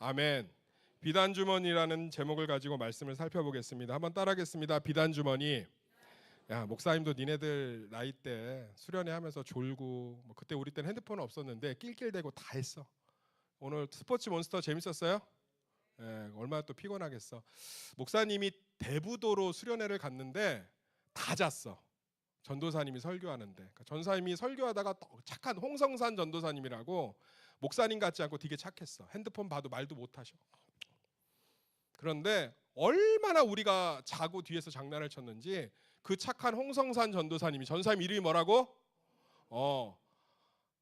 아멘. 비단주머니라는 제목을 가지고 말씀을 살펴보겠습니다. 한번 따라하겠습니다. 비단주머니. 야, 목사님도 니네들 나이 때 수련회 하면서 졸고 그때 우리 때는 핸드폰은 없었는데 낄낄대고 다 했어. 오늘 스포츠 몬스터 재밌었어요? 얼마나 또 피곤하겠어. 목사님이 대부도로 수련회를 갔는데 다 잤어. 전도사님이 설교하는데. 그러니까 전사님이 설교하다가 착한 홍성산 전도사님이라고 목사님 같지 않고 되게 착했어. 핸드폰 봐도 말도 못 하셔. 그런데 얼마나 우리가 자고 뒤에서 장난을 쳤는지 그 착한 홍성산 전도사님이, 전사님 이름이 뭐라고?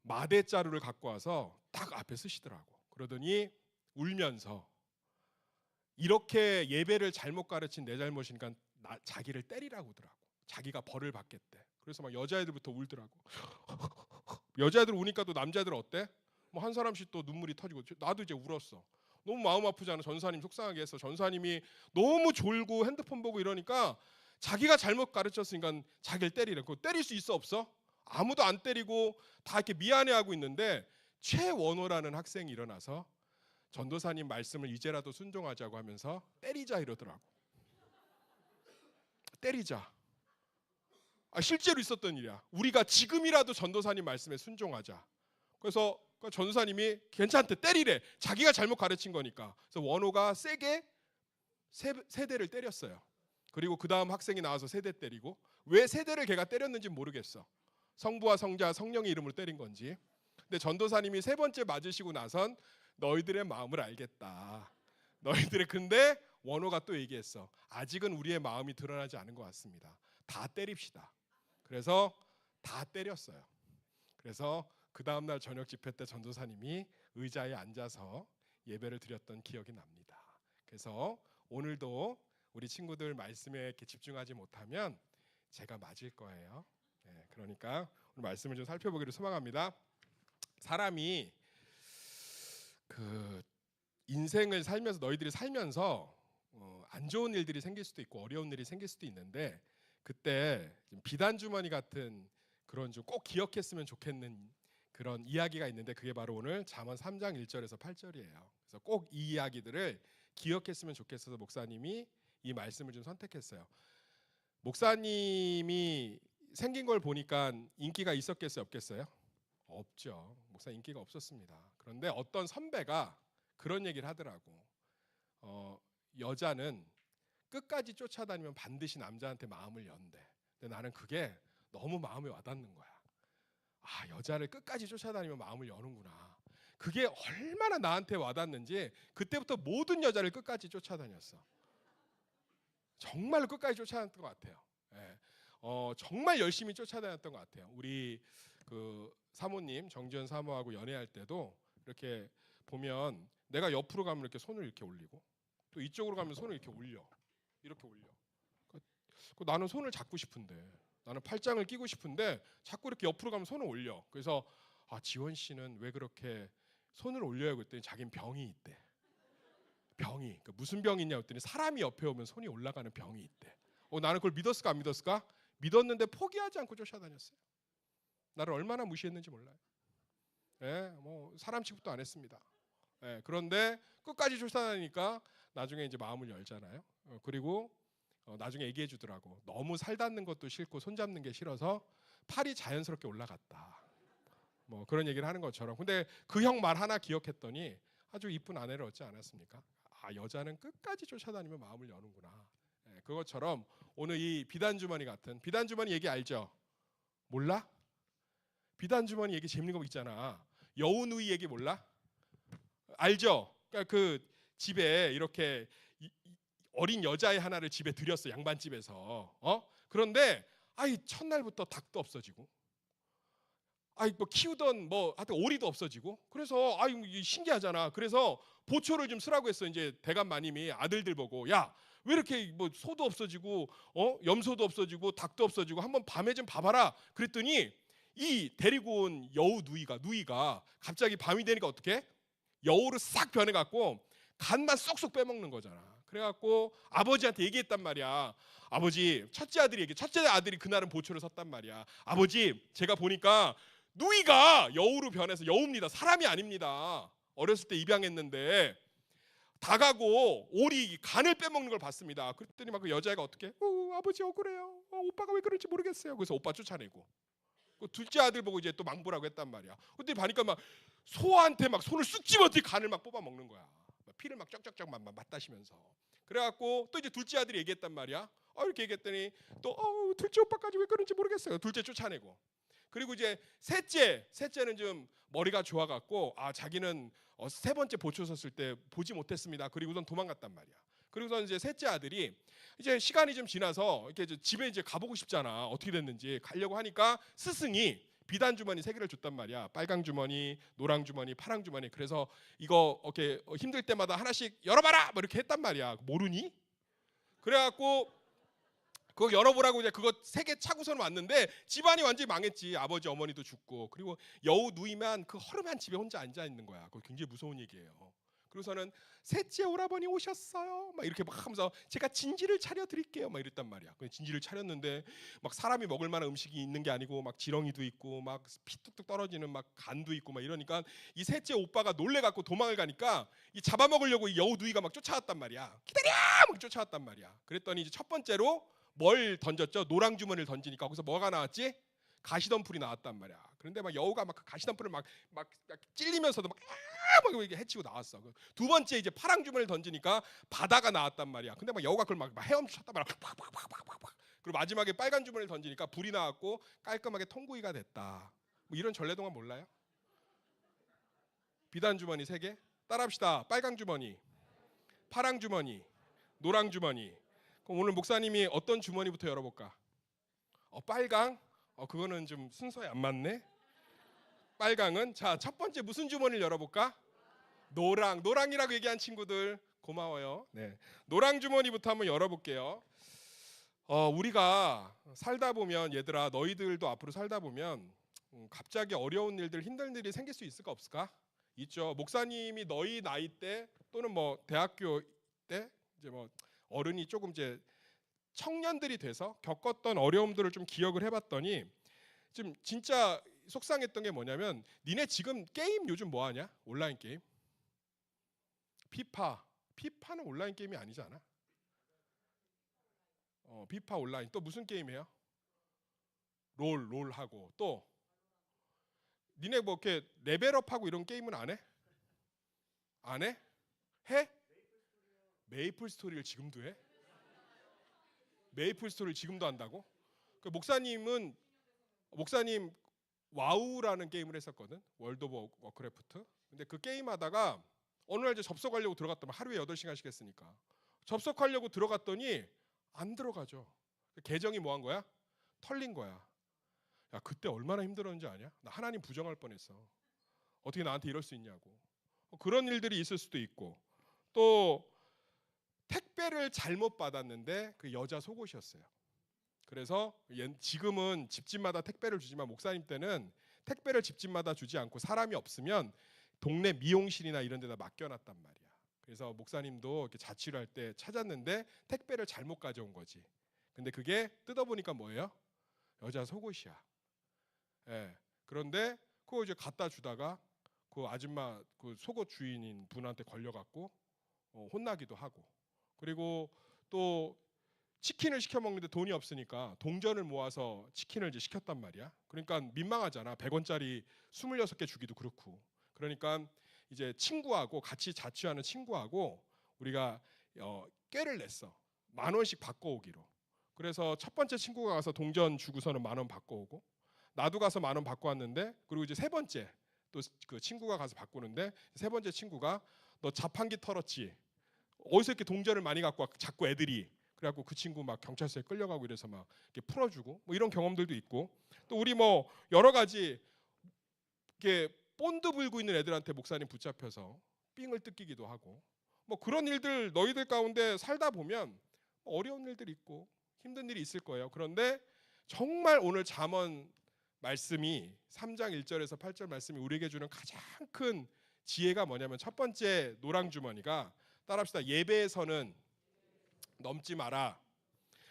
마대자루를 갖고 와서 딱 앞에 쓰시더라고. 그러더니 울면서 이렇게 예배를 잘못 가르친 내 잘못이니까 자기를 때리라고 하더라고. 자기가 벌을 받겠대. 그래서 막 여자애들부터 울더라고. 여자애들 우니까 또 남자애들 어때? 뭐 한 사람씩 또 눈물이 터지고. 나도 이제 울었어. 너무 마음 아프잖아. 전사님 속상하게 했어. 전사님이 너무 졸고 핸드폰 보고 이러니까 자기가 잘못 가르쳤으니까 자기를 때리래. 그거 때릴 수 있어 없어? 아무도 안 때리고 다 이렇게 미안해하고 있는데 최원호라는 학생이 일어나서 전도사님 말씀을 이제라도 순종하자고 하면서 때리자 이러더라고. 때리자. 실제로 있었던 일이야. 우리가 지금이라도 전도사님 말씀에 순종하자. 그래서 전도사님이 괜찮대, 때리래. 자기가 잘못 가르친 거니까. 그래서 원호가 세게 세 대를 때렸어요. 그리고 그 다음 학생이 나와서 세 대 때리고. 왜 세 대를 걔가 때렸는지 모르겠어. 성부와 성자 성령의 이름으로 때린 건지. 근데 전도사님이 세 번째 맞으시고 나선 너희들의 마음을 알겠다. 근데 원호가 또 얘기했어. 아직은 우리의 마음이 드러나지 않은 것 같습니다. 다 때립시다. 그래서 다 때렸어요. 그래서 그 다음날 저녁 집회 때 전도사님이 의자에 앉아서 예배를 드렸던 기억이 납니다. 그래서 오늘도 우리 친구들 말씀에 이렇게 집중하지 못하면 제가 맞을 거예요. 그러니까 오늘 말씀을 좀 살펴보기를 소망합니다. 사람이 그 인생을 살면서, 너희들이 살면서 안 좋은 일들이 생길 수도 있고 어려운 일이 생길 수도 있는데, 그때 비단주머니 같은 그런 좀 꼭 기억했으면 좋겠는 그런 이야기가 있는데, 그게 바로 오늘 잠언 3장 1절에서 8절이에요. 그래서 꼭 이 이야기들을 기억했으면 좋겠어서 목사님이 이 말씀을 좀 선택했어요. 목사님이 생긴 걸 보니까 인기가 있었겠어요, 없겠어요? 없죠. 목사 인기가 없었습니다. 그런데 어떤 선배가 그런 얘기를 하더라고. 여자는 끝까지 쫓아다니면 반드시 남자한테 마음을 연대. 근데 나는 그게 너무 마음에 와닿는 거야. 여자를 끝까지 쫓아다니면 마음을 여는구나. 그게 얼마나 나한테 와닿는지 그때부터 모든 여자를 끝까지 쫓아다녔어. 정말로 끝까지 쫓아다녔던 것 같아요. 정말 열심히 쫓아다녔던 것 같아요. 우리 그 사모님, 정지현 사모하고 연애할 때도 이렇게 보면 내가 옆으로 가면 이렇게 손을 이렇게 올리고, 또 이쪽으로 가면 손을 이렇게 올려. 이렇게 올려. 나는 손을 잡고 싶은데, 나는 팔짱을 끼고 싶은데 자꾸 이렇게 옆으로 가면 손을 올려. 그래서 지원 씨는 왜 그렇게 손을 올려요? 그랬더니 자기는 병이 있대. 병이. 그러니까 무슨 병이 있냐 그랬더니 사람이 옆에 오면 손이 올라가는 병이 있대. 나는 그걸 믿었을까 안 믿었을까? 믿었는데 포기하지 않고 쫓아다녔어요. 나를 얼마나 무시했는지 몰라요. 뭐 사람 취급도 안 했습니다. 그런데 끝까지 쫓아다니니까 나중에 이제 마음을 열잖아요. 그리고 나중에 얘기해 주더라고. 너무 살 닿는 것도 싫고 손 잡는 게 싫어서 팔이 자연스럽게 올라갔다. 뭐 그런 얘기를 하는 것처럼. 근데 그 형 말 하나 기억했더니 아주 이쁜 아내를 얻지 않았습니까? 여자는 끝까지 쫓아다니면 마음을 여는구나. 그것처럼 오늘 이 비단주머니 같은, 비단주머니 얘기 알죠? 몰라? 비단주머니 얘기 재밌는 거 있잖아. 여우누이 얘기 몰라? 알죠? 그러니까 그 집에 이렇게 어린 여자애 하나를 집에 들였어, 양반집에서. 그런데 첫날부터 닭도 없어지고, 뭐 키우던 하여튼 오리도 없어지고. 그래서 신기하잖아. 그래서 보초를 좀 쓰라고 했어. 이제 대감 마님이 아들들 보고, 야, 왜 이렇게 소도 없어지고 염소도 없어지고 닭도 없어지고 한번 밤에 좀 봐봐라. 그랬더니 이 데리고 온 여우 누이가 갑자기 밤이 되니까 어떻게? 여우로 싹 변해갖고 간만 쏙쏙 빼먹는 거잖아. 그래갖고 아버지한테 얘기했단 말이야. 아버지, 첫째 아들이 그날은 보초를 섰단 말이야. 아버지, 제가 보니까 누이가 여우로 변해서, 여우입니다, 사람이 아닙니다. 어렸을 때 입양했는데 다가고 오리 간을 빼먹는 걸 봤습니다. 그랬더니 막 그 여자애가 어떻게? 아버지 억울해요. 오빠가 왜 그런지 모르겠어요. 그래서 오빠 쫓아내고 그 둘째 아들 보고 이제 또 망보라고 했단 말이야. 그때 보니까 막 소한테 막 손을 쑥 집어넣더니 간을 막 뽑아 먹는 거야. 피를 막 쩍쩍쩍 맞다시면서. 그래갖고 또 이제 둘째 아들이 얘기했단 말이야. 이렇게 얘기했더니 또 둘째 오빠까지 왜 그런지 모르겠어요. 둘째 쫓아내고. 그리고 이제 셋째는 좀 머리가 좋아갖고 자기는 세 번째 보초 섰을 때 보지 못했습니다. 그리고선 도망갔단 말이야. 그리고선 이제 셋째 아들이 이제 시간이 좀 지나서 이렇게 이제 집에 이제 가보고 싶잖아. 어떻게 됐는지 가려고 하니까 스승이 비단 주머니 3개를 줬단 말이야. 빨강 주머니, 노랑 주머니, 파랑 주머니. 그래서 이거 이렇게 힘들 때마다 하나씩 열어봐라. 뭐 이렇게 했단 말이야. 모르니? 그래갖고 그거 열어보라고 이제 그거 3개 차고서는 왔는데 집안이 완전히 망했지. 아버지 어머니도 죽고 그리고 여우 누이만 그 허름한 집에 혼자 앉아 있는 거야. 그거 굉장히 무서운 얘기예요. 그래서는 셋째 오라버니 오셨어요. 막 이렇게 막 하면서 제가 진지를 차려 드릴게요. 막 이랬단 말이야. 진지를 차렸는데 막 사람이 먹을 만한 음식이 있는 게 아니고 막 지렁이도 있고 막 피 뚝뚝 떨어지는 막 간도 있고 막 이러니까 이 셋째 오빠가 놀래 갖고 도망을 가니까 이 잡아먹으려고 이 여우 누이가 막 쫓아왔단 말이야. 기다려! 막 쫓아왔단 말이야. 그랬더니 이제 첫 번째로 뭘 던졌죠? 노랑 주머니를 던지니까 거기서 뭐가 나왔지? 가시덤불이 나왔단 말이야. 그런데 막 여우가 막 그 가시덤불을 막 찔리면서도 막 이렇게 해치고 나왔어. 두 번째 이제 파랑 주머니를 던지니까 바다가 나왔단 말이야. 근데 막 여우가 그걸 막 헤엄쳤단 말이야. 팍팍팍팍팍. 그리고 마지막에 빨간 주머니를 던지니까 불이 나왔고 깔끔하게 통구이가 됐다. 뭐 이런 전래동화 몰라요? 비단 주머니 3개? 따라합시다. 빨강 주머니, 파랑 주머니, 노랑 주머니. 그럼 오늘 목사님이 어떤 주머니부터 열어볼까? 빨강? 그거는 좀 순서에 안 맞네. 빨강은 첫 번째 무슨 주머니를 열어볼까? 노랑이라고 얘기한 친구들 고마워요. 네, 노랑 주머니부터 한번 열어볼게요. 우리가 살다 보면 얘들아 너희들도 앞으로 살다 보면 갑자기 어려운 일들 힘든 일이 생길 수 있을까 없을까? 있죠. 목사님이 너희 나이 때 또는 뭐 대학교 때 이제 뭐 어른이 조금 이제 청년들이 돼서 겪었던 어려움들을 좀 기억을 해봤더니 좀 진짜 속상했던 게 뭐냐면 니네 지금 게임 요즘 뭐 하냐? 온라인 게임. 피파는 온라인 게임이 아니잖아. 피파 온라인 또 무슨 게임 해요? 롤 하고 또 니네 뭐 이렇게 레벨업하고 이런 게임은 안 해? 안 해? 해? 메이플 스토리를 지금도 해? 메이플 스토리를 지금도 한다고? 그 목사님 와우라는 게임을 했었거든. 월드 오브 워크래프트. 근데 그 게임 하다가 어느 날 이제 접속하려고 들어갔더니 하루에 8시간씩 했으니까 접속하려고 들어갔더니 안 들어가죠. 계정이 뭐 한 거야? 털린 거야. 야, 그때 얼마나 힘들었는지 아냐? 나 하나님 부정할 뻔했어. 어떻게 나한테 이럴 수 있냐고. 그런 일들이 있을 수도 있고 또 택배를 잘못 받았는데 그 여자 속옷이었어요. 그래서 지금은 집집마다 택배를 주지만 목사님 때는 택배를 집집마다 주지 않고 사람이 없으면 동네 미용실이나 이런 데다 맡겨놨단 말이야. 그래서 목사님도 이렇게 자취를 할 때 찾았는데 택배를 잘못 가져온 거지. 근데 그게 뜯어보니까 뭐예요? 여자 속옷이야. 예. 그런데 그거 이제 갖다 주다가 그 아줌마 그 속옷 주인인 분한테 걸려갖고 혼나기도 하고 그리고 또 치킨을 시켜 먹는데 돈이 없으니까 동전을 모아서 치킨을 이제 시켰단 말이야. 그러니까 민망하잖아. 100원짜리 26개 주기도 그렇고. 그러니까 이제 친구하고 같이 자취하는 친구하고 우리가 꾀를 냈어. 10,000원씩 바꿔오기로. 그래서 첫 번째 친구가 가서 동전 주고서는 10,000원 바꿔오고 나도 가서 10,000원 바꿔왔는데 그리고 이제 세 번째 또 그 친구가 가서 바꾸는데 세 번째 친구가 너 자판기 털었지? 어디서 이렇게 동전을 많이 갖고 와? 자꾸 애들이 그래갖고 그 친구 막 경찰서에 끌려가고 이래서 막 이렇게 풀어주고 뭐 이런 경험들도 있고 또 우리 뭐 여러 가지 이렇게 본드 불고 있는 애들한테 목사님 붙잡혀서 삥을 뜯기기도 하고 뭐 그런 일들 너희들 가운데 살다 보면 어려운 일들이 있고 힘든 일이 있을 거예요. 그런데 정말 오늘 잠언 말씀이 3장 1절에서 8절 말씀이 우리에게 주는 가장 큰 지혜가 뭐냐면 첫 번째 노랑 주머니가 따라합시다. 예배에서는 넘지 마라.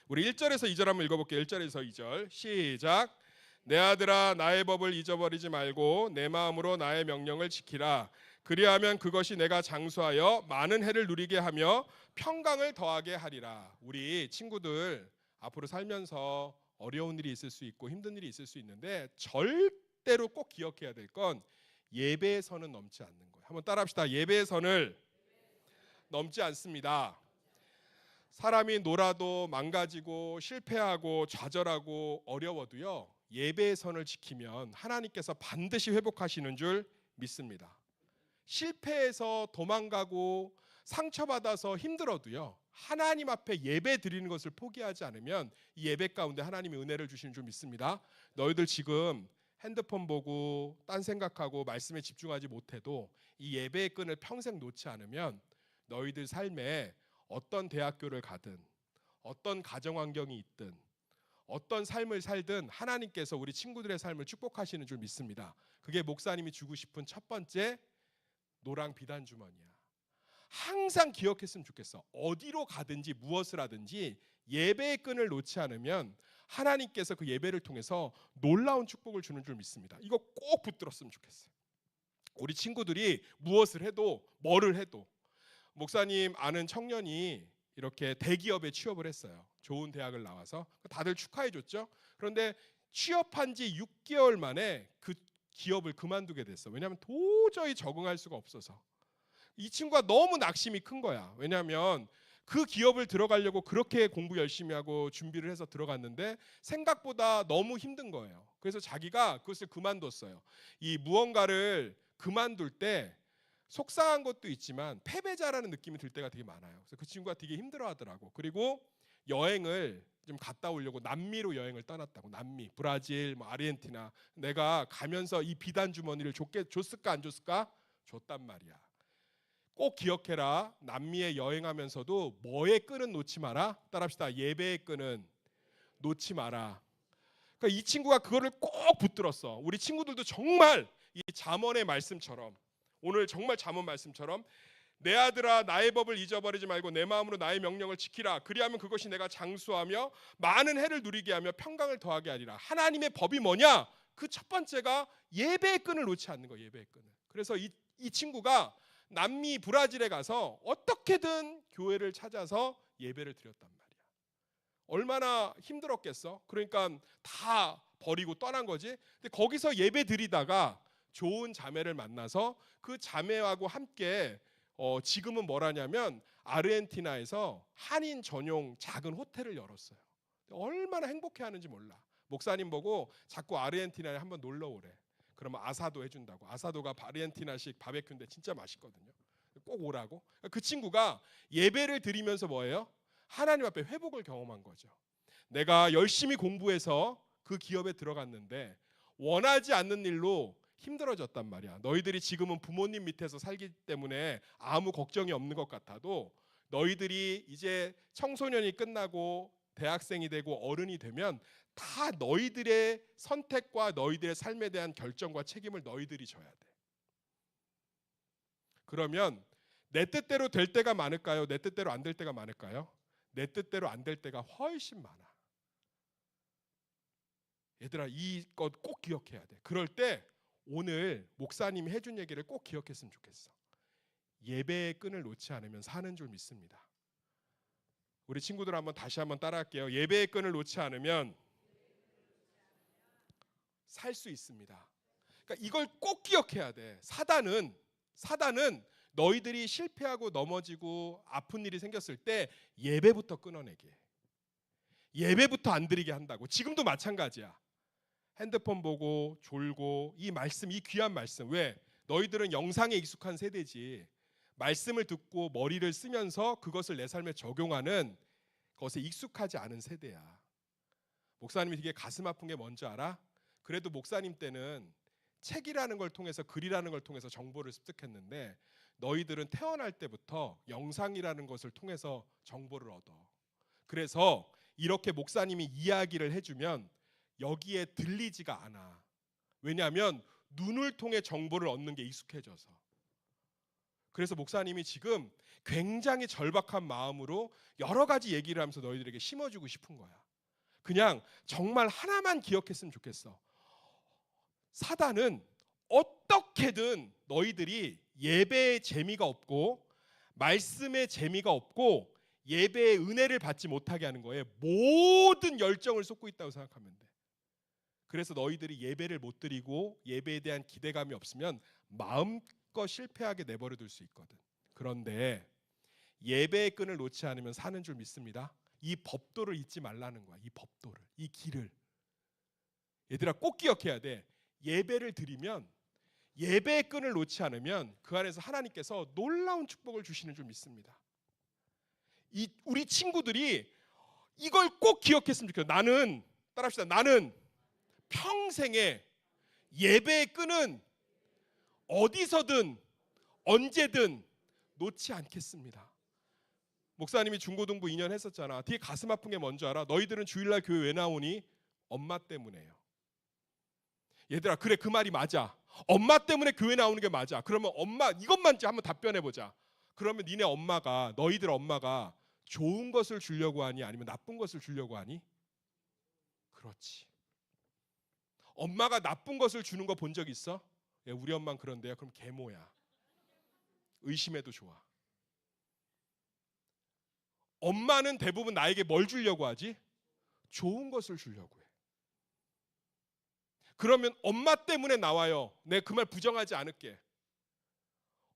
우리 1절에서 2절 한번 읽어볼게요. 1절에서 2절 시작. 내 아들아 나의 법을 잊어버리지 말고 내 마음으로 나의 명령을 지키라. 그리하면 그것이 내가 장수하여 많은 해를 누리게 하며 평강을 더하게 하리라. 우리 친구들 앞으로 살면서 어려운 일이 있을 수 있고 힘든 일이 있을 수 있는데 절대로 꼭 기억해야 될 건 예배의 선은 넘지 않는 거예요. 한번 따라합시다. 예배의 선을 넘지 않습니다. 사람이 놀아도 망가지고 실패하고 좌절하고 어려워도요, 예배의 선을 지키면 하나님께서 반드시 회복하시는 줄 믿습니다. 실패해서 도망가고 상처받아서 힘들어도요, 하나님 앞에 예배 드리는 것을 포기하지 않으면 이 예배 가운데 하나님이 은혜를 주시는 줄 믿습니다. 너희들 지금 핸드폰 보고 딴 생각하고 말씀에 집중하지 못해도 이 예배의 끈을 평생 놓지 않으면 너희들 삶에 어떤 대학교를 가든 어떤 가정 환경이 있든 어떤 삶을 살든 하나님께서 우리 친구들의 삶을 축복하시는 줄 믿습니다. 그게 목사님이 주고 싶은 첫 번째 노랑 비단 주머니야. 항상 기억했으면 좋겠어. 어디로 가든지 무엇을 하든지 예배의 끈을 놓지 않으면 하나님께서 그 예배를 통해서 놀라운 축복을 주는 줄 믿습니다. 이거 꼭 붙들었으면 좋겠어요. 우리 친구들이 무엇을 해도 뭐를 해도, 목사님 아는 청년이 이렇게 대기업에 취업을 했어요. 좋은 대학을 나와서 다들 축하해 줬죠. 그런데 취업한 지 6개월 만에 그 기업을 그만두게 됐어. 왜냐하면 도저히 적응할 수가 없어서. 이 친구가 너무 낙심이 큰 거야. 왜냐하면 그 기업을 들어가려고 그렇게 공부 열심히 하고 준비를 해서 들어갔는데 생각보다 너무 힘든 거예요. 그래서 자기가 그것을 그만뒀어요. 이 무언가를 그만둘 때 속상한 것도 있지만 패배자라는 느낌이 들 때가 되게 많아요. 그래서 그 친구가 되게 힘들어하더라고. 그리고 여행을 좀 갔다 오려고 남미로 여행을 떠났다고. 남미, 브라질, 아르헨티나. 내가 가면서 이 비단 주머니를 줬을까 안 줬을까? 줬단 말이야. 꼭 기억해라. 남미에 여행하면서도 뭐의 끈은 놓지 마라. 따라합시다. 예배의 끈은 놓지 마라. 그러니까 이 친구가 그거를 꼭 붙들었어. 우리 친구들도 정말 이 잠언의 말씀처럼, 오늘 정말 잠언 말씀처럼 내 아들아 나의 법을 잊어버리지 말고 내 마음으로 나의 명령을 지키라. 그리하면 그것이 내가 장수하며 많은 해를 누리게 하며 평강을 더하게 하리라. 하나님의 법이 뭐냐? 그 첫 번째가 예배의 끈을 놓지 않는 거예요. 예배의 끈을. 그래서 이 친구가 남미 브라질에 가서 어떻게든 교회를 찾아서 예배를 드렸단 말이야. 얼마나 힘들었겠어? 그러니까 다 버리고 떠난 거지. 근데 거기서 예배 드리다가 좋은 자매를 만나서 그 자매하고 함께 지금은 뭐라냐면 아르헨티나에서 한인 전용 작은 호텔을 열었어요. 얼마나 행복해하는지 몰라. 목사님 보고 자꾸 아르헨티나에 한번 놀러 오래. 그러면 아사도 해준다고. 아사도가 아르헨티나식 바베큐인데 진짜 맛있거든요. 꼭 오라고. 그 친구가 예배를 드리면서 뭐예요? 하나님 앞에 회복을 경험한 거죠. 내가 열심히 공부해서 그 기업에 들어갔는데 원하지 않는 일로 힘들어졌단 말이야. 너희들이 지금은 부모님 밑에서 살기 때문에 아무 걱정이 없는 것 같아도 너희들이 이제 청소년이 끝나고 대학생이 되고 어른이 되면 다 너희들의 선택과 너희들의 삶에 대한 결정과 책임을 너희들이 져야 돼. 그러면 내 뜻대로 될 때가 많을까요? 내 뜻대로 안 될 때가 많을까요? 내 뜻대로 안 될 때가 훨씬 많아. 얘들아, 이것 꼭 기억해야 돼. 그럴 때 오늘 목사님이 해준 얘기를 꼭 기억했으면 좋겠어. 예배의 끈을 놓지 않으면 사는 줄 믿습니다. 우리 친구들 다시 한번 따라할게요. 예배의 끈을 놓지 않으면 살 수 있습니다. 그러니까 이걸 꼭 기억해야 돼. 사단은 너희들이 실패하고 넘어지고 아픈 일이 생겼을 때 예배부터 끊어내게. 예배부터 안 드리게 한다고. 지금도 마찬가지야. 핸드폰 보고 졸고 이 말씀, 이 귀한 말씀. 왜? 너희들은 영상에 익숙한 세대지. 말씀을 듣고 머리를 쓰면서 그것을 내 삶에 적용하는 것에 익숙하지 않은 세대야. 목사님이 되게 가슴 아픈 게 뭔지 알아? 그래도 목사님 때는 책이라는 걸 통해서, 글이라는 걸 통해서 정보를 습득했는데 너희들은 태어날 때부터 영상이라는 것을 통해서 정보를 얻어. 그래서 이렇게 목사님이 이야기를 해주면 여기에 들리지가 않아. 왜냐하면 눈을 통해 정보를 얻는 게 익숙해져서. 그래서 목사님이 지금 굉장히 절박한 마음으로 여러 가지 얘기를 하면서 너희들에게 심어주고 싶은 거야. 그냥 정말 하나만 기억했으면 좋겠어. 사단은 어떻게든 너희들이 예배의 재미가 없고 말씀의 재미가 없고 예배의 은혜를 받지 못하게 하는 거에 모든 열정을 쏟고 있다고 생각하면 돼. 그래서 너희들이 예배를 못 드리고 예배에 대한 기대감이 없으면 마음껏 실패하게 내버려 둘 수 있거든. 그런데 예배의 끈을 놓지 않으면 사는 줄 믿습니다. 이 법도를 잊지 말라는 거야. 이 법도를, 이 길을. 얘들아 꼭 기억해야 돼. 예배를 드리면, 예배의 끈을 놓지 않으면 그 안에서 하나님께서 놀라운 축복을 주시는 줄 믿습니다. 우리 친구들이 이걸 꼭 기억했으면 좋겠어요. 나는, 따라합시다. 나는 평생에 예배의 끈은 어디서든 언제든 놓지 않겠습니다. 목사님이 중고등부 2년 했었잖아. 되게 가슴 아픈 게 뭔지 알아? 너희들은 주일날 교회 왜 나오니? 엄마 때문에요. 얘들아 그래 그 말이 맞아. 엄마 때문에 교회 나오는 게 맞아. 그러면 엄마 이것만 한번 답변해 보자. 그러면 니네 엄마가, 너희들 엄마가 좋은 것을 주려고 하니 아니면 나쁜 것을 주려고 하니? 그렇지. 엄마가 나쁜 것을 주는 거 본 적 있어? 예, 우리 엄마는 그런데요. 그럼 계모야. 의심해도 좋아. 엄마는 대부분 나에게 뭘 주려고 하지? 좋은 것을 주려고 해. 그러면 엄마 때문에 나와요. 내가 그 말 부정하지 않을게.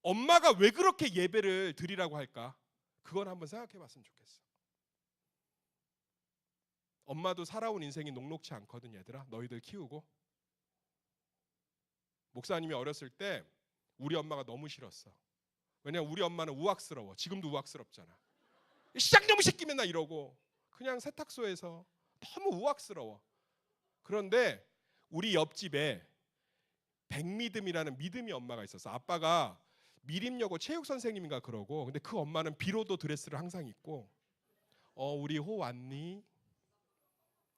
엄마가 왜 그렇게 예배를 드리라고 할까? 그건 한번 생각해 봤으면 좋겠어. 엄마도 살아온 인생이 녹록지 않거든 얘들아. 너희들 키우고. 목사님이 어렸을 때 우리 엄마가 너무 싫었어. 왜냐면 우리 엄마는 우악스러워. 지금도 우악스럽잖아. 시장놈의 새끼 맨날 이러고 그냥 세탁소에서 너무 우악스러워. 그런데 우리 옆집에 백미듬이라는 믿음이 엄마가 있었어. 아빠가 미림여고 체육 선생님인가 그러고, 근데 그 엄마는 비로도 드레스를 항상 입고 우리 호 왔니?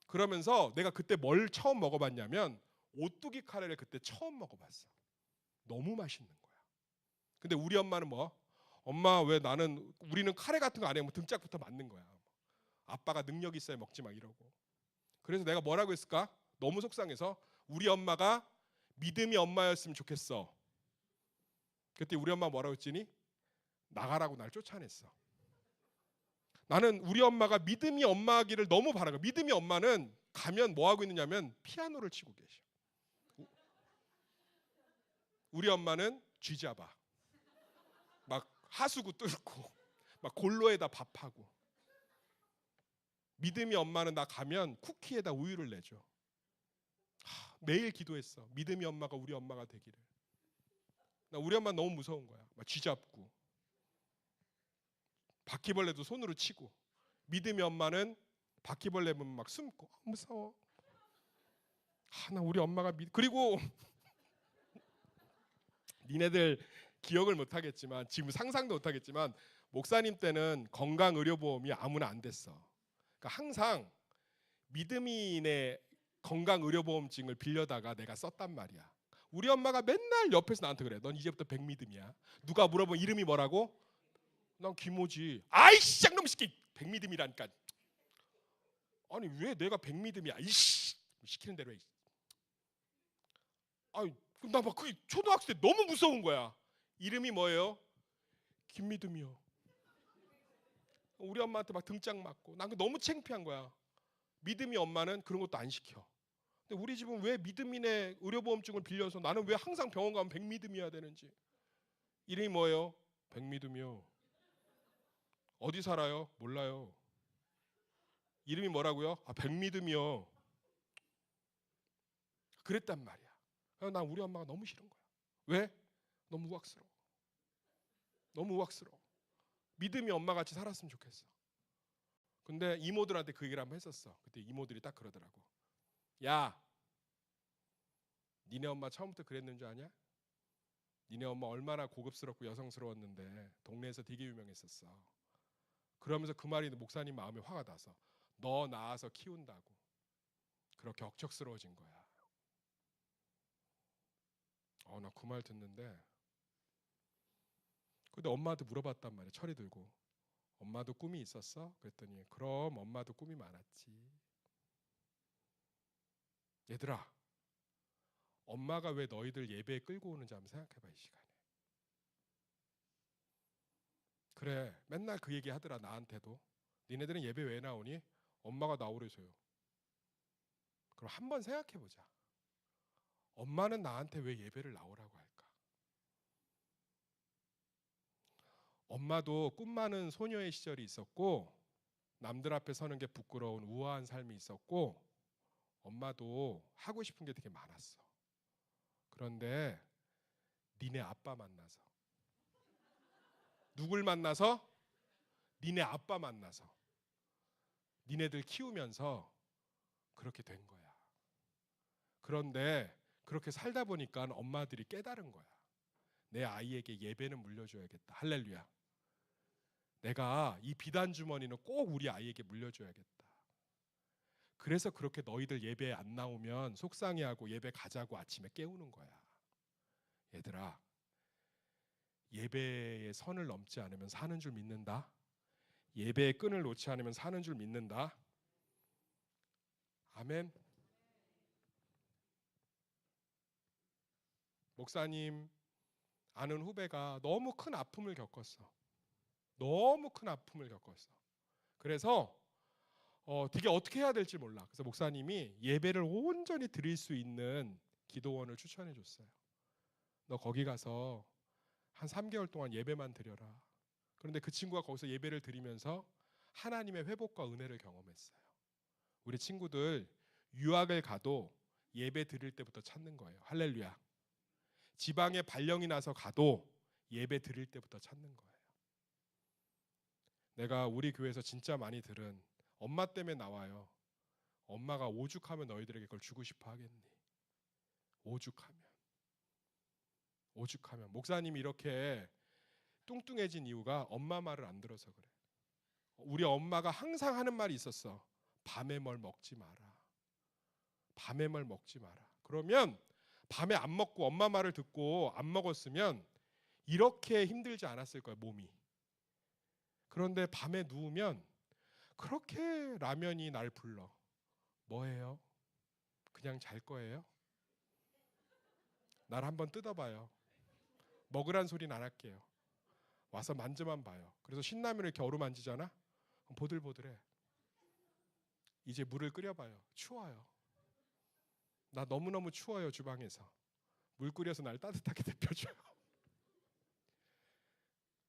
그러면서 내가 그때 뭘 처음 먹어봤냐면 오뚜기 카레를 그때 처음 먹어봤어. 너무 맛있는 거야. 근데 우리 엄마는 뭐? 엄마 왜 우리는 카레 같은 거 안 해. 뭐 등짝부터 맞는 거야. 아빠가 능력 있어야 먹지 막 이러고. 그래서 내가 뭐라고 했을까? 너무 속상해서 우리 엄마가 믿음이 엄마였으면 좋겠어. 그때 우리 엄마 뭐라고 했지니? 나가라고 날 쫓아냈어. 나는 우리 엄마가 믿음이 엄마기를 너무 바라고. 믿음이 엄마는 가면 뭐 하고 있느냐면 피아노를 치고 계셔. 우리 엄마는 쥐잡아. 막 하수구 뚫고 막 골로에다 밥하고. 믿음이 엄마는 나 가면 쿠키에다 우유를 내줘. 매일 기도했어. 믿음이 엄마가 우리 엄마가 되기를. 나 우리 엄마 너무 무서운 거야. 막 쥐잡고 바퀴벌레도 손으로 치고. 믿음이 엄마는 바퀴벌레 보면 막 숨고 무서워. 나 우리 엄마가 그리고 니네들 기억을 못하겠지만 지금 상상도 못하겠지만 목사님 때는 건강의료보험이 아무나 안 됐어. 그러니까 항상 믿음이네 건강의료보험증을 빌려다가 내가 썼단 말이야. 우리 엄마가 맨날 옆에서 나한테 그래. 넌 이제부터 백미듬이야. 누가 물어보면 이름이 뭐라고? 난 김호지. 아이씨 쌍놈 새끼 백미듬이라니까. 아니 왜 내가 백미듬이야? 이씨 시키는 대로 해. 아니 나 막 그 초등학생 때 너무 무서운 거야. 이름이 뭐예요? 김미듬이요. 우리 엄마한테 막 등짝 맞고 난 너무 창피한 거야. 믿음이 엄마는 그런 것도 안 시켜. 근데 우리 집은 왜 믿음이네 의료보험증을 빌려서 나는 왜 항상 병원 가면 백미듬이어야 되는지. 이름이 뭐예요? 백미듬이요. 어디 살아요? 몰라요. 이름이 뭐라고요? 백미듬이요. 그랬단 말이야. 난 우리 엄마가 너무 싫은 거야. 왜? 너무 우악스러워. 너무 우악스러워. 믿음이 엄마같이 살았으면 좋겠어. 근데 이모들한테 그 얘기를 한번 했었어. 그때 이모들이 딱 그러더라고. 야, 니네 엄마 처음부터 그랬는 줄 아냐? 니네 엄마 얼마나 고급스럽고 여성스러웠는데 동네에서 되게 유명했었어. 그러면서 그 말이 목사님 마음에 화가 나서 너 낳아서 키운다고 그렇게 억척스러워진 거야. 나 그 말 듣는데 근데 엄마한테 물어봤단 말이야. 철이 들고. 엄마도 꿈이 있었어? 그랬더니 그럼 엄마도 꿈이 많았지. 얘들아 엄마가 왜 너희들 예배에 끌고 오는지 한번 생각해봐. 이 시간에. 그래, 맨날 그 얘기 하더라. 나한테도. 니네들은 예배 왜 나오니? 엄마가 나오래서요. 그럼 한번 생각해보자. 엄마는 나한테 왜 예배를 나오라고 할까? 엄마도 꿈 많은 소녀의 시절이 있었고, 남들 앞에 서는 게 부끄러운 우아한 삶이 있었고, 엄마도 하고 싶은 게 되게 많았어. 그런데 니네 아빠 만나서, 누굴 만나서? 니네 아빠 만나서, 니네들 키우면서 그렇게 된 거야. 그런데 그렇게 살다 보니까 엄마들이 깨달은 거야. 내 아이에게 예배는 물려줘야겠다. 할렐루야. 내가 이 비단 주머니는 꼭 우리 아이에게 물려줘야겠다. 그래서 그렇게 너희들 예배에 안 나오면 속상해하고 예배 가자고 아침에 깨우는 거야. 얘들아, 예배의 선을 넘지 않으면 사는 줄 믿는다. 예배의 끈을 놓지 않으면 사는 줄 믿는다. 아멘. 목사님 아는 후배가 너무 큰 아픔을 겪었어. 너무 큰 아픔을 겪었어. 그래서 되게 어떻게 해야 될지 몰라. 그래서 목사님이 예배를 온전히 드릴 수 있는 기도원을 추천해 줬어요. 너 거기 가서 한 3개월 동안 예배만 드려라. 그런데 그 친구가 거기서 예배를 드리면서 하나님의 회복과 은혜를 경험했어요. 우리 친구들 유학을 가도 예배 드릴 때부터 찾는 거예요. 할렐루야. 지방에 발령이 나서 가도 예배 드릴 때부터 찾는 거예요. 내가 우리 교회에서 진짜 많이 들은 엄마 때문에 나와요. 엄마가 오죽하면 너희들에게 그걸 주고 싶어 하겠니? 오죽하면 목사님이 이렇게 뚱뚱해진 이유가 엄마 말을 안 들어서 그래. 우리 엄마가 항상 하는 말이 있었어. 밤에 뭘 먹지 마라. 밤에 뭘 먹지 마라. 그러면 밤에 안 먹고 엄마 말을 듣고 안 먹었으면 이렇게 힘들지 않았을 거야, 몸이. 그런데 밤에 누우면 그렇게 라면이 날 불러. 뭐예요? 그냥 잘 거예요? 날 한번 뜯어봐요. 먹으란 소리는 안 할게요. 와서 만져만 봐요. 그래서 신라면을 이렇게 어루만지잖아? 보들보들해. 이제 물을 끓여봐요. 추워요. 나 너무너무 추워요, 주방에서. 물 끓여서 날 따뜻하게 데펴줘요.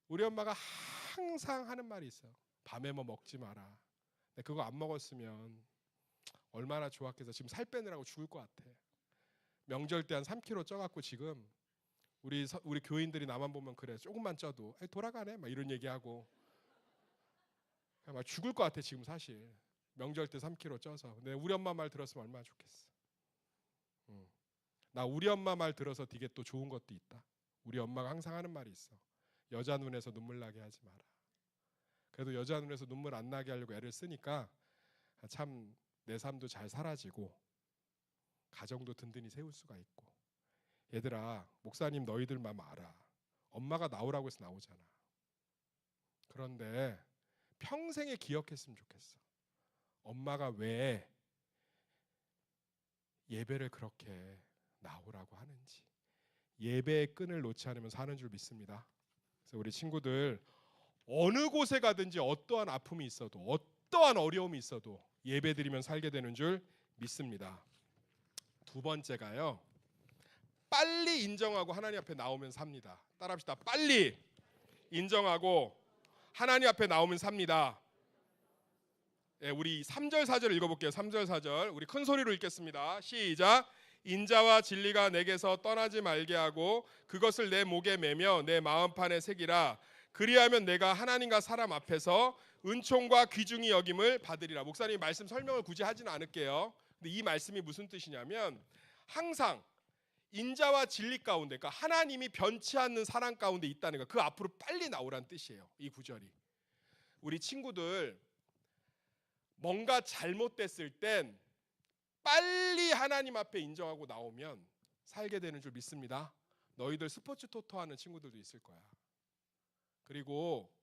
우리 엄마가 항상 하는 말이 있어. 밤에 뭐 먹지 마라. 근데 그거 안 먹었으면 얼마나 좋았겠어. 지금 살 빼느라고 죽을 것 같아. 명절 때 한 3kg 쪄갖고 지금 우리 교인들이 나만 보면 그래. 조금만 쪄도 돌아가네. 막 이런 얘기하고 막 죽을 것 같아 지금 사실. 명절 때 3kg 쪄서. 근데 우리 엄마 말 들었으면 얼마나 좋겠어. 나 우리 엄마 말 들어서 되게 또 좋은 것도 있다. 우리 엄마가 항상 하는 말이 있어. 여자 눈에서 눈물 나게 하지 마라. 그래도 여자 눈에서 눈물 안 나게 하려고 애를 쓰니까 참 내 삶도 잘 사라지고 가정도 든든히 세울 수가 있고. 얘들아, 목사님 너희들만 알아. 엄마가 나오라고 해서 나오잖아. 그런데 평생에 기억했으면 좋겠어. 엄마가 왜 예배를 그렇게 나오라고 하는지. 예배의 끈을 놓지 않으면 사는 줄 믿습니다. 그래서 우리 친구들 어느 곳에 가든지 어떠한 아픔이 있어도 어떠한 어려움이 있어도 예배드리면 살게 되는 줄 믿습니다. 두 번째가요. 빨리 인정하고 하나님 앞에 나오면 삽니다. 따라합시다. 빨리 인정하고 하나님 앞에 나오면 삽니다. 예, 우리 3절 4절 읽어볼게요. 3절 4절 우리 큰 소리로 읽겠습니다. 시작. 인자와 진리가 내게서 떠나지 말게 하고 그것을 내 목에 매며 내 마음판에 새기라. 그리하면 내가 하나님과 사람 앞에서 은총과 귀중히 여김을 받으리라. 목사님 말씀 설명을 굳이 하지는 않을게요. 근데 이 말씀이 무슨 뜻이냐면 항상 인자와 진리 가운데, 그러니까 하나님이 변치 않는 사랑 가운데 있다는 거. 그 앞으로 빨리 나오라는 뜻이에요. 이 구절이. 우리 친구들 뭔가 잘못됐을 땐 빨리 하나님 앞에 인정하고 나오면 살게 되는 줄 믿습니다. 너희들 스포츠 토토 하는 친구들도 있을 거야. 그리고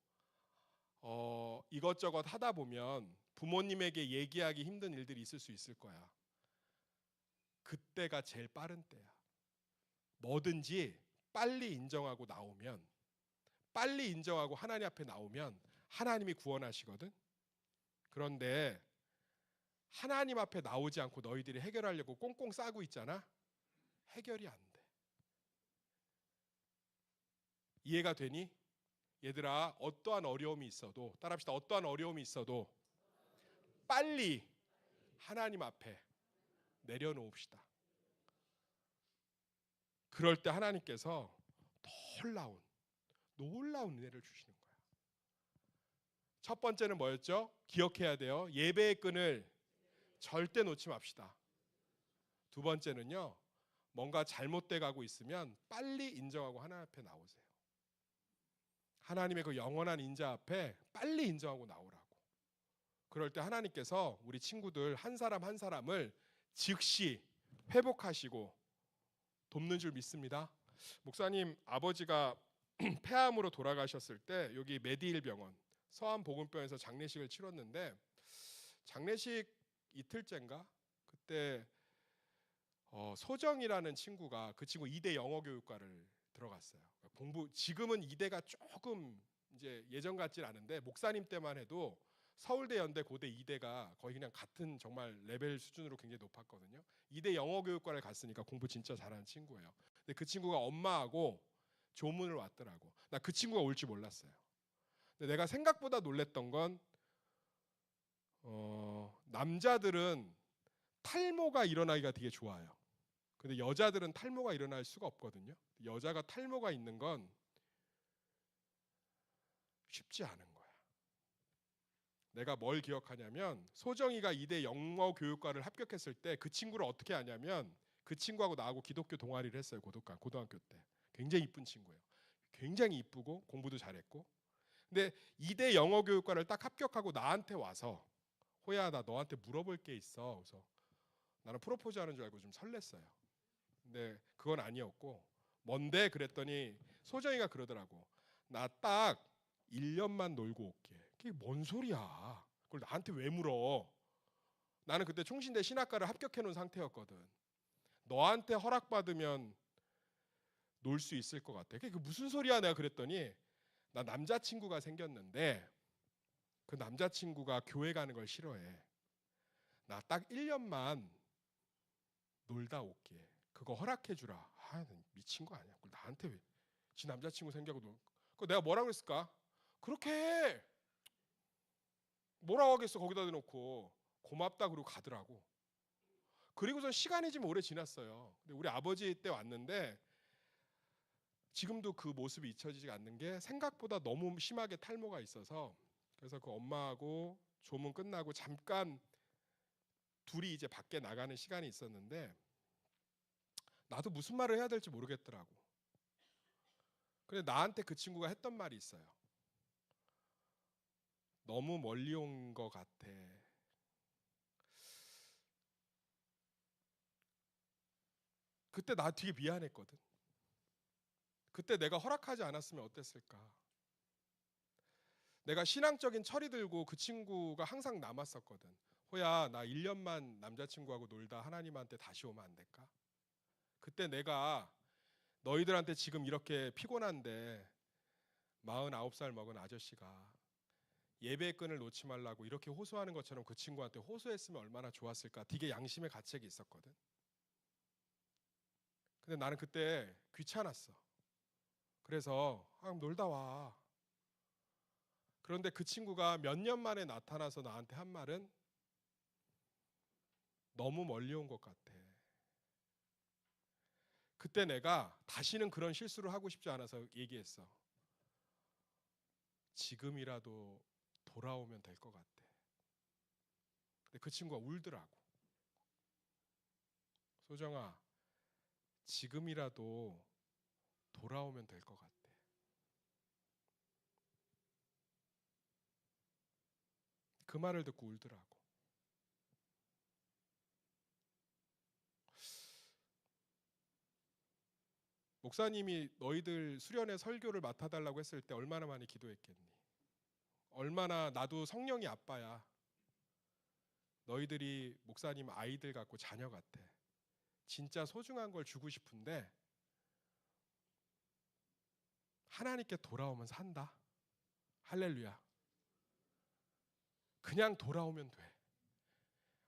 이것저것 하다 보면 부모님에게 얘기하기 힘든 일들이 있을 수 있을 거야. 그때가 제일 빠른 때야. 뭐든지 빨리 인정하고 나오면, 빨리 인정하고 하나님 앞에 나오면 하나님이 구원하시거든. 그런데 하나님 앞에 나오지 않고 너희들이 해결하려고 꽁꽁 싸고 있잖아. 해결이 안 돼. 이해가 되니? 얘들아, 어떠한 어려움이 있어도, 따라합시다. 어떠한 어려움이 있어도 빨리 하나님 앞에 내려놓읍시다. 그럴 때 하나님께서 놀라운 은혜를 주시는 거야. 첫 번째는 뭐였죠? 기억해야 돼요. 예배의 끈을 절대 놓지 맙시다. 두 번째는요, 뭔가 잘못돼 가고 있으면 빨리 인정하고 하나님 앞에 나오세요. 하나님의 그 영원한 인자 앞에 빨리 인정하고 나오라고. 그럴 때 하나님께서 우리 친구들 한 사람 한 사람을 즉시 회복하시고 돕는 줄 믿습니다. 목사님 아버지가 폐암으로 돌아가셨을 때 여기 메디힐 병원 서암복음병원에서 장례식을 치렀는데, 장례식 이틀째인가 그때 소정이라는 친구가, 그 친구 2대 영어교육과를 들어갔어요. 지금은 2대가 조금 이제 예전 같진 않은데, 목사님 때만 해도 서울대, 연대, 고대 2대가 거의 그냥 같은 정말 레벨 수준으로 굉장히 높았거든요. 2대 영어교육과를 갔으니까 공부 진짜 잘하는 친구예요. 근데 그 친구가 엄마하고 조문을 왔더라고. 나 그 친구가 올 줄 몰랐어요. 근데 내가 생각보다 놀랬던 건 남자들은 탈모가 일어나기가 되게 좋아요. 근데 여자들은 탈모가 일어날 수가 없거든요. 여자가 탈모가 있는 건 쉽지 않은 거야. 내가 뭘 기억하냐면, 소정이가 2대 영어 교육과를 합격했을 때 그 친구를 어떻게 아냐면, 그 친구하고 나하고 기독교 동아리를 했어요. 고등학교 때. 굉장히 이쁜 친구예요. 굉장히 이쁘고 공부도 잘했고. 근데 2대 영어 교육과를 딱 합격하고 나한테 와서, 호야 나 너한테 물어볼 게 있어. 그래서 나는 프로포즈 하는 줄 알고 좀 설렜어요. 근데 그건 아니었고, 뭔데 그랬더니 소정이가 그러더라고. 나 딱 1년만 놀고 올게. 그게 뭔 소리야? 그걸 나한테 왜 물어? 나는 그때 총신대 신학과를 합격해 놓은 상태였거든. 너한테 허락받으면 놀 수 있을 것 같아. 그게 무슨 소리야? 내가 그랬더니, 나 남자친구가 생겼는데 그 남자친구가 교회 가는 걸 싫어해. 나 딱 1년만 놀다 올게. 그거 허락해 주라. 아, 미친 거 아니야. 그걸 나한테 왜? 지 남자친구 생겨도. 그거 내가 뭐라 그랬을까? 그렇게 해. 뭐라고 하겠어. 거기다 대놓고. 고맙다 그러고 가더라고. 그리고선 시간이 좀 오래 지났어요. 근데 우리 아버지 때 왔는데 지금도 그 모습이 잊혀지지가 않는 게, 생각보다 너무 심하게 탈모가 있어서, 그래서 그 엄마하고 조문 끝나고 잠깐 둘이 이제 밖에 나가는 시간이 있었는데, 나도 무슨 말을 해야 될지 모르겠더라고. 근데 나한테 그 친구가 했던 말이 있어요. 너무 멀리 온 것 같아. 그때 나 되게 미안했거든. 그때 내가 허락하지 않았으면 어땠을까. 내가 신앙적인 철이 들고 그 친구가 항상 남았었거든. 호야 나 1년만 남자친구하고 놀다 하나님한테 다시 오면 안 될까? 그때 내가 너희들한테 지금 이렇게 피곤한데 49살 먹은 아저씨가 예배의 끈을 놓지 말라고 이렇게 호소하는 것처럼 그 친구한테 호소했으면 얼마나 좋았을까. 되게 양심의 가책이 있었거든. 근데 나는 그때 귀찮았어. 그래서 놀다 와. 그런데 그 친구가 몇 년 만에 나타나서 나한테 한 말은, 너무 멀리 온 것 같아. 그때 내가 다시는 그런 실수를 하고 싶지 않아서 얘기했어. 지금이라도 돌아오면 될 것 같아. 근데 그 친구가 울더라고. 소정아, 지금이라도 돌아오면 될 것 같아. 그 말을 듣고 울더라고. 목사님이 너희들 수련회 설교를 맡아달라고 했을 때 얼마나 많이 기도했겠니? 얼마나 나도 성령이 아빠야. 너희들이 목사님 아이들 같고 자녀 같아. 진짜 소중한 걸 주고 싶은데 하나님께 돌아오면 산다. 할렐루야. 그냥 돌아오면 돼.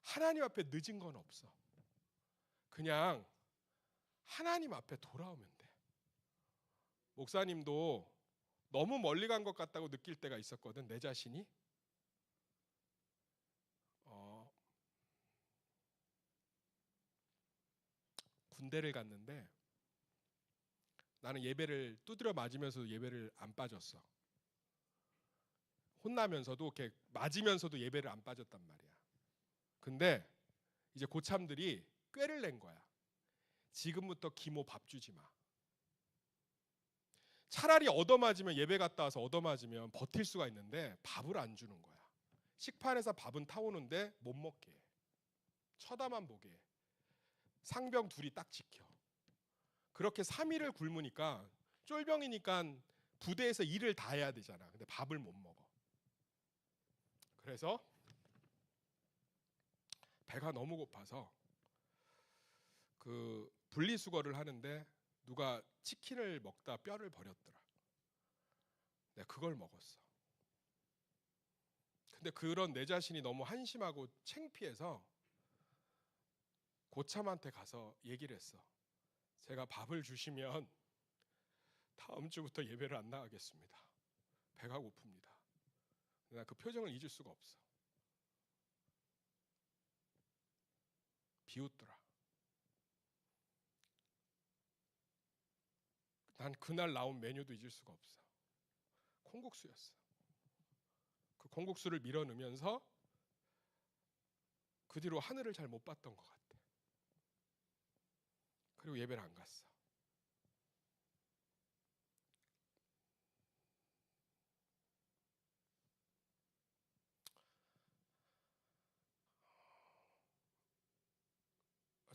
하나님 앞에 늦은 건 없어. 그냥 하나님 앞에 돌아오면 돼. 목사님도 너무 멀리 간 것 같다고 느낄 때가 있었거든. 내 자신이 군대를 갔는데 나는 예배를 두드려 맞으면서도 예배를 안 빠졌어. 혼나면서도 이렇게 맞으면서도 예배를 안 빠졌단 말이야. 근데 이제 고참들이 꾀를 낸 거야. 지금부터 기모 밥 주지 마. 차라리 얻어맞으면, 예배 갔다 와서 얻어맞으면 버틸 수가 있는데 밥을 안 주는 거야. 식판에서 밥은 타오는데 못 먹게 해. 쳐다만 보게 해. 상병 둘이 딱 지켜. 그렇게 3일을 굶으니까, 쫄병이니까 부대에서 일을 다 해야 되잖아. 근데 밥을 못 먹어. 그래서 배가 너무 고파서 그 분리수거를 하는데 누가 치킨을 먹다 뼈를 버렸더라. 내가 그걸 먹었어. 근데 그런 내 자신이 너무 한심하고 창피해서 고참한테 가서 얘기를 했어. 제가 밥을 주시면 다음 주부터 예배를 안 나가겠습니다. 배가 고픕니다. 나 그 표정을 잊을 수가 없어. 비웃더라. 난 그날 나온 메뉴도 잊을 수가 없어. 콩국수였어. 그 콩국수를 밀어 넣으면서 그 뒤로 하늘을 잘 못 봤던 것 같아. 그리고 예배를 안 갔어.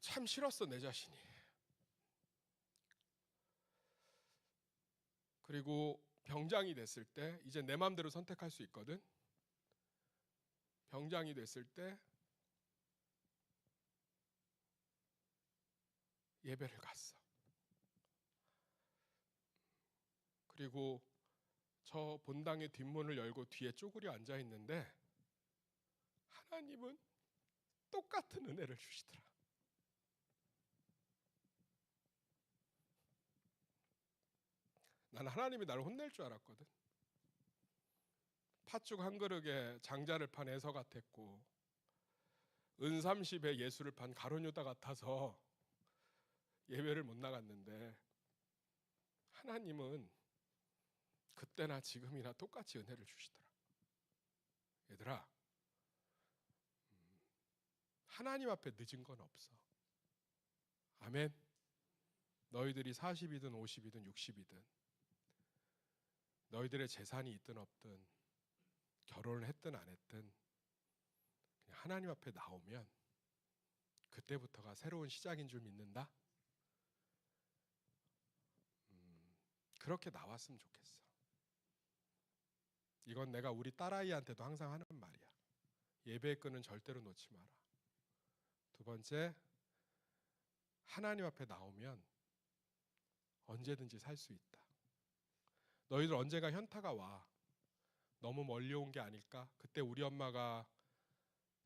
참 싫었어, 내 자신이. 그리고 병장이 됐을 때 이제 내 마음대로 선택할 수 있거든. 병장이 됐을 때 예배를 갔어. 그리고 저 본당의 뒷문을 열고 뒤에 쪼그려 앉아 있는데 하나님은 똑같은 은혜를 주시더라. 난 하나님이 나를 혼낼 줄 알았거든. 팥죽 한 그릇에 장자를 판 에서 같았고 은 30에 예수를 판 가룟유다 같아서 예배를 못 나갔는데 하나님은 그때나 지금이나 똑같이 은혜를 주시더라. 얘들아, 하나님 앞에 늦은 건 없어. 아멘. 너희들이 40이든 50이든 60이든 너희들의 재산이 있든 없든 결혼을 했든 안 했든 그냥 하나님 앞에 나오면 그때부터가 새로운 시작인 줄 믿는다. 그렇게 나왔으면 좋겠어. 이건 내가 우리 딸아이한테도 항상 하는 말이야. 예배의 끈은 절대로 놓지 마라. 두 번째, 하나님 앞에 나오면 언제든지 살 수 있다. 너희들 언젠가 현타가 와. 너무 멀리 온 게 아닐까? 그때 우리 엄마가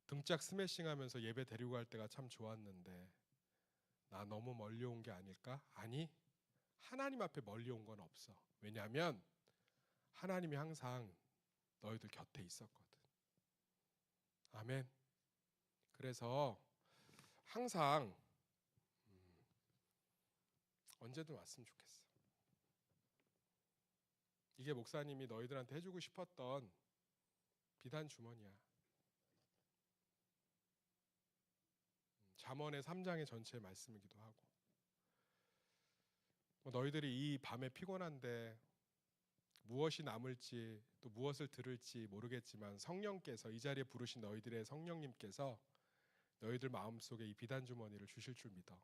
등짝 스매싱 하면서 예배 데리고 갈 때가 참 좋았는데 나 너무 멀리 온 게 아닐까? 아니, 하나님 앞에 멀리 온 건 없어. 왜냐하면 하나님이 항상 너희들 곁에 있었거든. 아멘. 그래서 항상 언제든 왔으면 좋겠어. 이게 목사님이 너희들한테 해주고 싶었던 비단 주머니야. 잠언의 3장의 전체 말씀이기도 하고, 너희들이 이 밤에 피곤한데 무엇이 남을지 또 무엇을 들을지 모르겠지만 성령께서, 이 자리에 부르신 너희들의 성령님께서 너희들 마음속에 이 비단 주머니를 주실 줄 믿어.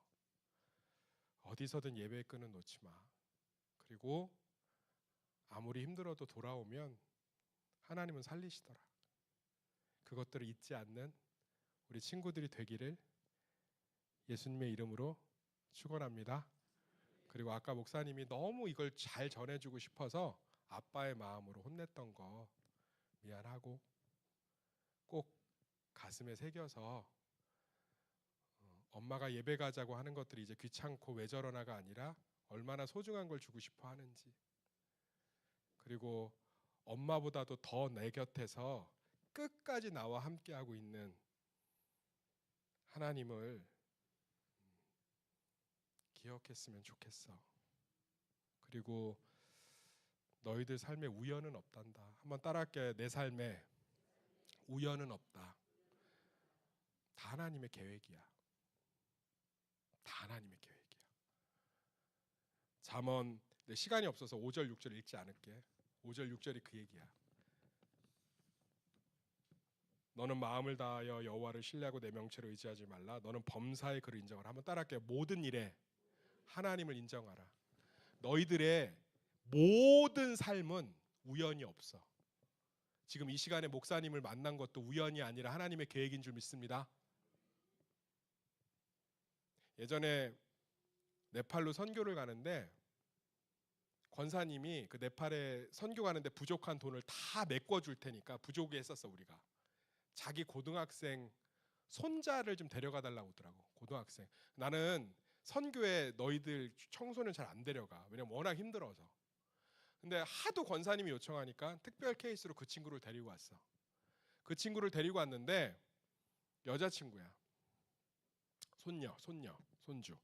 어디서든 예배의 끈은 놓지 마. 그리고 아무리 힘들어도 돌아오면 하나님은 살리시더라. 그것들을 잊지 않는 우리 친구들이 되기를 예수님의 이름으로 축원합니다. 그리고 아까 목사님이 너무 이걸 잘 전해주고 싶어서 아빠의 마음으로 혼냈던 거 미안하고 꼭 가슴에 새겨서 엄마가 예배 가자고 하는 것들이 이제 귀찮고 왜 저러나가 아니라 얼마나 소중한 걸 주고 싶어 하는지, 그리고 엄마보다도 더 내 곁에서 끝까지 나와 함께하고 있는 하나님을 기억했으면 좋겠어. 그리고 너희들 삶에 우연은 없단다. 한번 따라할게. 내 삶에 우연은 없다. 다 하나님의 계획이야. 다 하나님의 계획이야. 잠언, 내 시간이 없어서 5절 6절 읽지 않을게. 5절 6절이 그 얘기야. 너는 마음을 다하여 여호와를 신뢰하고 내 명체를 의지하지 말라. 너는 범사의 그를 인정하라. 한번 따라할게요. 모든 일에 하나님을 인정하라. 너희들의 모든 삶은 우연이 없어. 지금 이 시간에 목사님을 만난 것도 우연이 아니라 하나님의 계획인 줄 믿습니다. 예전에 네팔로 선교를 가는데 권사님이 그 네팔에 선교 가는데 부족한 돈을 다 메꿔줄 테니까, 부족이 했었어 우리가. 자기 고등학생 손자를 좀 데려가 달라고 하더라고. 고등학생. 나는 선교에 너희들 청소년 잘 안 데려가. 왜냐면 워낙 힘들어서. 근데 하도 권사님이 요청하니까 특별 케이스로 그 친구를 데리고 왔어. 그 친구를 데리고 왔는데 여자친구야. 손녀, 손주.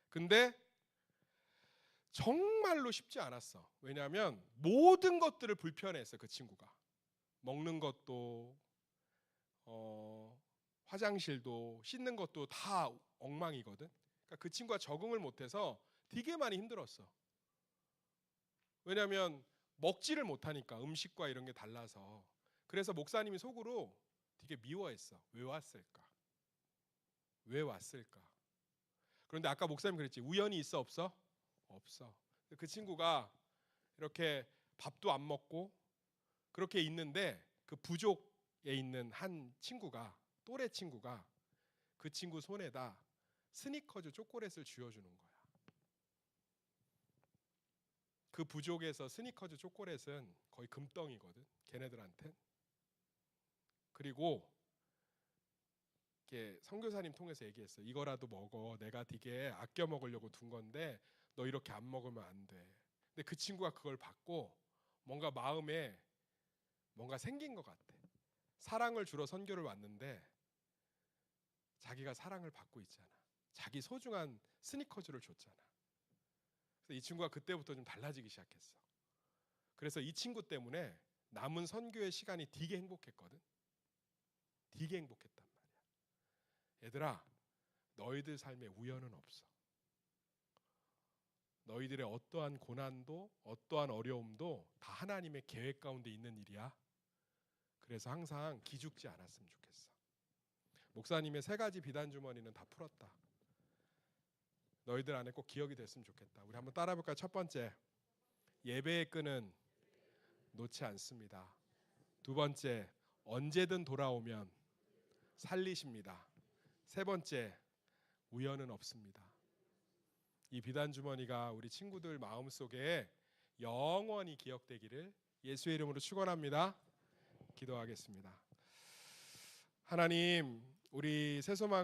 근데 정말로 쉽지 않았어. 왜냐하면 모든 것들을 불편해했어. 그 친구가. 먹는 것도 화장실도 씻는 것도 다 엉망이거든. 그러니까 그 친구가 적응을 못해서 되게 많이 힘들었어. 왜냐하면 먹지를 못하니까, 음식과 이런 게 달라서. 그래서 목사님이 속으로 되게 미워했어. 왜 왔을까? 왜 왔을까? 그런데 아까 목사님 그랬지. 우연이 있어 없어? 없어. 그 친구가 이렇게 밥도 안 먹고 그렇게 있는데 그 부족에 있는 한 친구가, 또래 친구가 그 친구 손에다 스니커즈 초콜릿을 쥐어주는 거야. 그 부족에서 스니커즈 초콜릿은 거의 금덩이거든, 걔네들한텐. 그리고 이렇게 선교사님 통해서 얘기했어. 이거라도 먹어. 내가 되게 아껴 먹으려고 둔 건데 너 이렇게 안 먹으면 안 돼. 근데 그 친구가 그걸 받고 뭔가 마음에 뭔가 생긴 것 같아. 사랑을 주러 선교를 왔는데 자기가 사랑을 받고 있잖아. 자기 소중한 스니커즈를 줬잖아. 그래서 이 친구가 그때부터 좀 달라지기 시작했어. 그래서 이 친구 때문에 남은 선교의 시간이 되게 행복했거든. 되게 행복했단 말이야. 얘들아, 너희들 삶에 우연은 없어. 너희들의 어떠한 고난도 어떠한 어려움도 다 하나님의 계획 가운데 있는 일이야. 그래서 항상 기죽지 않았으면 좋겠어. 목사님의 3가지 비단 주머니는 다 풀었다. 너희들 안에 꼭 기억이 됐으면 좋겠다. 우리 한번 따라 해볼까요? 첫 번째, 예배의 끈은 놓지 않습니다. 두 번째, 언제든 돌아오면 살리십니다. 세 번째, 우연은 없습니다. 이 비단 주머니가 우리 친구들 마음속에 영원히 기억되기를 예수의 이름으로 축원합니다. 기도하겠습니다. 하나님, 우리 새소망